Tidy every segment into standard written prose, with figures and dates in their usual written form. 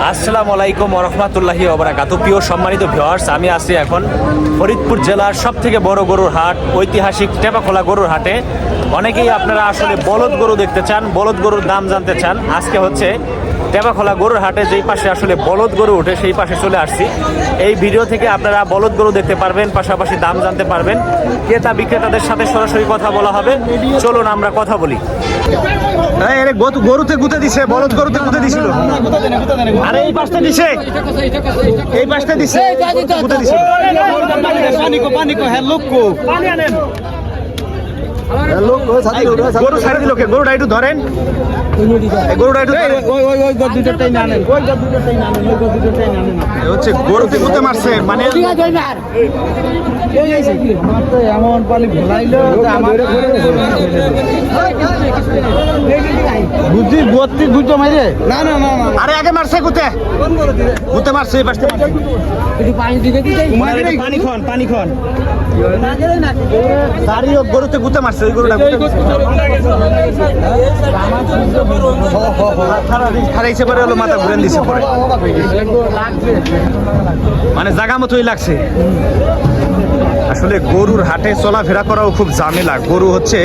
আসসালামু আলাইকুম ওয়া রাহমাতুল্লাহি ওয়া বারাকাতুহু। প্রিয় সম্মানিত ভিউয়ার্স, আমি আছি এখন ফরিদপুর জেলার সবথেকে বড় গরুর হাট, ঐতিহাসিক টেপাখোলা গরুর হাটে। অনেকেই আপনারা আসলে বলদ গরু দেখতে চান, বলদ গরুর দাম জানতে চান। আজকে হচ্ছে টেপাখোলা গরুর হাটে যেই পাশে আসলে বলদ গরু ওঠে সেই পাশে চলে আসছি। এই ভিডিও থেকে আপনারা বলদ গরু দেখতে পারবেন, পাশাপাশি দাম জানতে পারবেন। ক্রেতা বিক্রেতাদের সাথে সরাসরি কথা বলা হবে। চলুন আমরা কথা বলি। গরুতে গুতে দিছে, বলদ গরুতে গুতে দিছিল। আরে এই পাশটা দিছে, এই পাশটা দিছে, গুতে দিছে। গরু ছাড়ে দিল, গরুটা একটু ধরেন, গরুটা একটু হচ্ছে গরুতে গুতে মারছে, মানে এমন পানি ভুলাইলো বুঝছি বত্রিশ গুটো মাইরে না না না আরে আগে মারছে গুতে গুতে মারছে এই পাশে। পানি খন পানি খন গরুতে গুতে মারছে, ওই গরুটা খারাইছে পরে হলো মাথা ঘুরে দিছে পরে, মানে জাগা মতোই লাগছে। আসলে গরুর হাটে চলাফেরা করাও খুব ঝামেলা। গরু হচ্ছে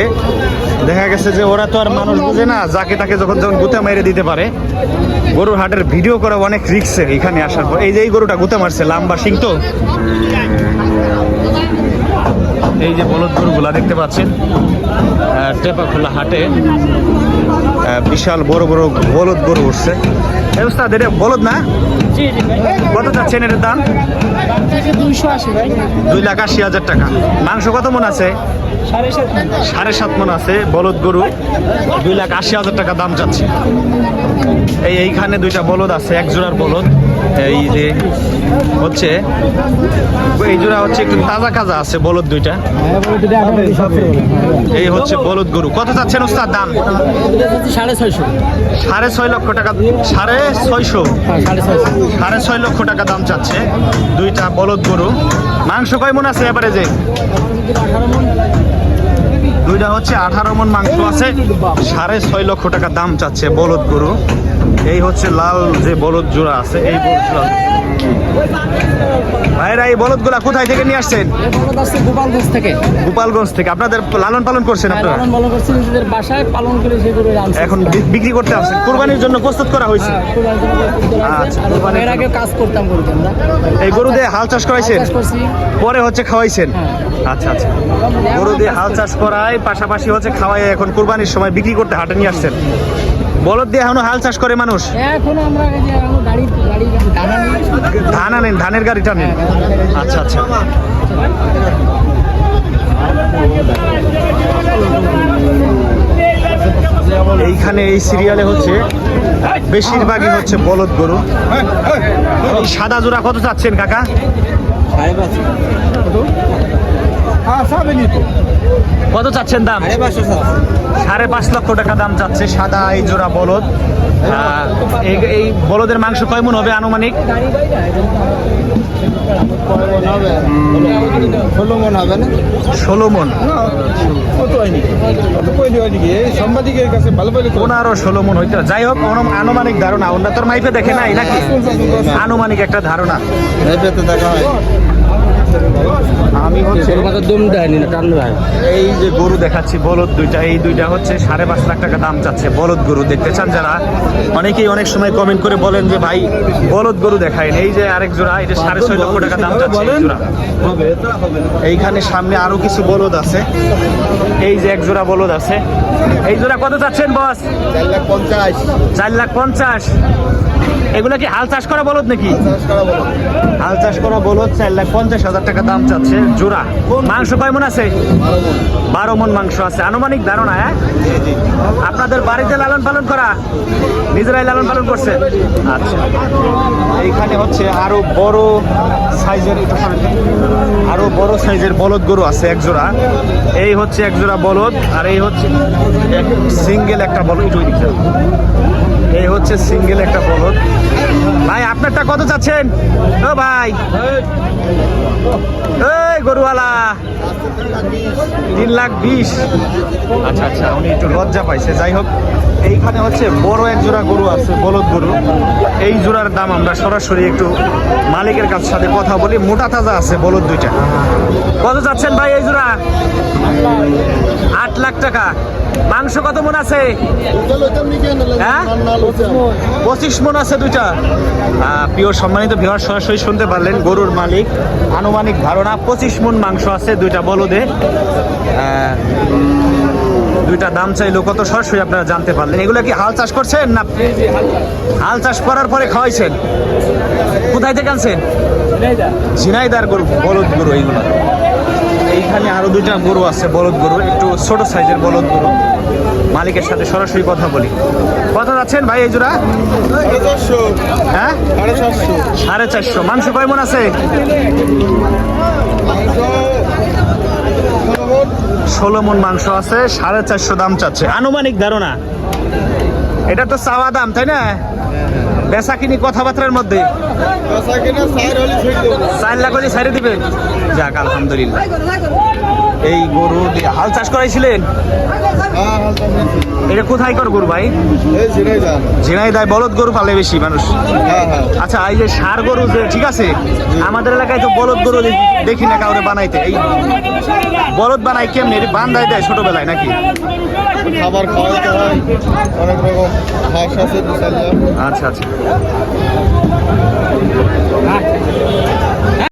দেখা গেছে যে ওরা তো আর মানুষ বুঝে না, যাকে তাকে যখন যখন গুতে মেরে দিতে পারে। গরুর হাটের ভিডিও করা অনেক রিস্কের এখানে আসার পর। এই যে এই গরুটা গুতে মারছে, লাম্বা সিং তো। এই যে বলদ গরুগুলা দেখতে পাচ্ছেন টেপাখোলা হাটে, বিশাল বড় বড় বলদ গরু উঠছে। এটা বলদ না? কত চাচ্ছেন এটার দাম? 2,80,000 টাকা। মাংস কত মন আছে? 7.5 মন আছে। বলদ গরু 2,80,000 টাকা দাম যাচ্ছে। এইখানে দুইটা বলদ আছে, এক জোড়ার বলদ। এই যে হচ্ছে এই জোড়া হচ্ছে একটু তাজা কাজা আছে বলদ দুইটা। এই হচ্ছে বলদ গরু। কত চাচ্ছেন ওস্তাদ দাম? 6.5 লক্ষ টাকা। 6.5 লক্ষ টাকা দাম চাচ্ছে দুইটা বলদ গরু। মাংস কয় মন আছে এবারে? যে দুইটা হচ্ছে 18 মন মাংস আছে। 6.5 লক্ষ টাকা দাম চাচ্ছে বলদ গরু। এই হচ্ছে লাল যে বলদ জোড়া আছে, এই বলদ জোড়া। ভাইরা এই বলদ গুলা কোথায় থেকে নিয়ে আসছেন? গোপালগঞ্জ থেকে। গোপালগঞ্জ থেকে। আপনাদের লালন পালন করছেন আপনারা? বাসায় পালন করে এখন বিক্রি করতে আসছেন, কুরবানির জন্য প্রস্তুত করা হয়েছে। এর আগে কাজ করতাম গরু। এই গরু দিয়ে হাল চাষ করাইছেন, পরে হচ্ছে খাওয়াইছেন? আচ্ছা আচ্ছা। গরু দিয়ে হাল চাষ করায়, পাশাপাশি হচ্ছে খাওয়াই, এখন কুরবানির সময় বিক্রি করতে হাটে নিয়ে আসছেন। বলদ দিয়ে এখনো হাল চাষ করে মানুষ? ধান আনেন, ধানের গাড়িটা নেন। আচ্ছা আচ্ছা। এইখানে এই সিরিয়ালে হচ্ছে বেশিরভাগই হচ্ছে বলদ গরু। এই সাদা জোড়া কত চাচ্ছেন কাকা? 5.5। কত চাচ্ছেন দাম? 5.5 লক্ষ টাকা দাম চাচ্ছে সাদা এই জোড়া বলদ। এই বলদের মাংস কয় মন হবে আনুমানিক? 16 মন। 15-16 মন হইতে। যাই হোক, আনুমানিক ধারণা, ওরা তোর মাইপে দেখে নাই নাকি? আনুমানিক একটা ধারণা। আমি হচ্ছে এই যে গরু দেখাচ্ছি বলদ দুইটা, এই দুইটা হচ্ছে 5.5 লাখ টাকা দাম চাচ্ছে বলদ গরু। দেখতে চান যারা, অনেকেই অনেক সময় কমেন্ট করে বলেন যে ভাই বলদ গরু দেখায়। এই যে আরেক জোড়া, এটা 6.5 লক্ষ টাকা দাম চাচ্ছে এই জোড়া। এইখানে সামনে আরো কিছু বলদ আছে। এই যে এক জোড়া বলদ আছে। এই জোড়া কত চাচ্ছেন বস? 4,50,000। এগুলা কি হাল চাষ করা বলদ নাকি? হাল চাষ করা বলদ। 4,50,000 টাকা দাম চাচ্ছে জোড়া। মাংস কয় মন আছে? 12 মন মাংস আছে আনুমানিক ধারণা। হ্যাঁ, আপনাদের বাড়িতে লালন পালন করা, নিজেরাই লালন পালন করছে? আচ্ছা। এইখানে হচ্ছে আরো বড় সাইজের বলদ গরু আছে এক জোড়া। এই হচ্ছে এক জোড়া বলদ, আর এই হচ্ছে সিঙ্গেল একটা বলদ। এই হচ্ছে সিঙ্গেল একটা বলদ। ভাই আপনারটা কত চাচ্ছেন? চাচ্ছেন ও ভাই? এই গরুওয়ালা 3,20,000। আচ্ছা আচ্ছা, উনি একটু লজ্জা পাইছে। যাই হোক, এইখানে হচ্ছে বড় এক জোড়া গরু আছে, বলদ গরু। এই জোড়ার দাম আমরা সরাসরি একটু মালিকের কাছ সাথে কথা বলি। মোটা তাজা আছে বলদ দুইটা। কত চাচ্ছেন ভাই এই জোড়া? 8 লাখ টাকা। মাংস কত মন আছে? হ্যাঁ, 25 মন আছে দুইটা। প্রিয় সম্মানিত ভিউয়ার, সরাসরি শুনতে পারলেন গরুর মালিক আনুমানিক ধারণা 25 মন মাংস আছে দুইটা বলদে। দুইটা দাম চাইলো কত, সরাসরি আপনারা জানতে পারলেন। এগুলো কি হাল চাষ করছেন না হাল চাষ করার পরে খাওয়াইছেন? কোথায় থেকে আনছেন? ঝিনাইদার গরু, বলদ গরু এইগুলো। এইখানে আরো দুইটা গরু আছে বলদ গরু, একটু ছোট সাইজের বলদ গরু। মালিকের সাথে সরাসরি কথা বলি। কত যাচ্ছেন ভাই এই জোড়া? হ্যাঁ, 450। মাংস কয় মন আছে? 16 মন মাংস আছে। 450 দাম চাচ্ছে, আনুমানিক ধারণা। এটা তো চাওয়া দাম, তাই না? বেচা কিনি কথাবার্তার মধ্যে 4 লাখ হলে ছাড়ে দিবেন। যাক, আলহামদুলিল্লাহ। এই গরু দিয়ে হাল চাষ করাইছিলেন? এটা কোথায় কর গরু ভাই? ঝিনাইদায়। বলদ গরু পালে বেশি মানুষ। আচ্ছা, এই যে ষাঁড় গরু যে, ঠিক আছে, আমাদের এলাকায় তো বলদ গরু দেখি না কাউরে বানাইতে। এই বলদ বানাই কেমনি? বান্ধাই দেয় ছোটবেলায় নাকি? খাবার খাওয়াইতে হয়, অনেক রকম ঘাস আছে। আচ্ছা আচ্ছা।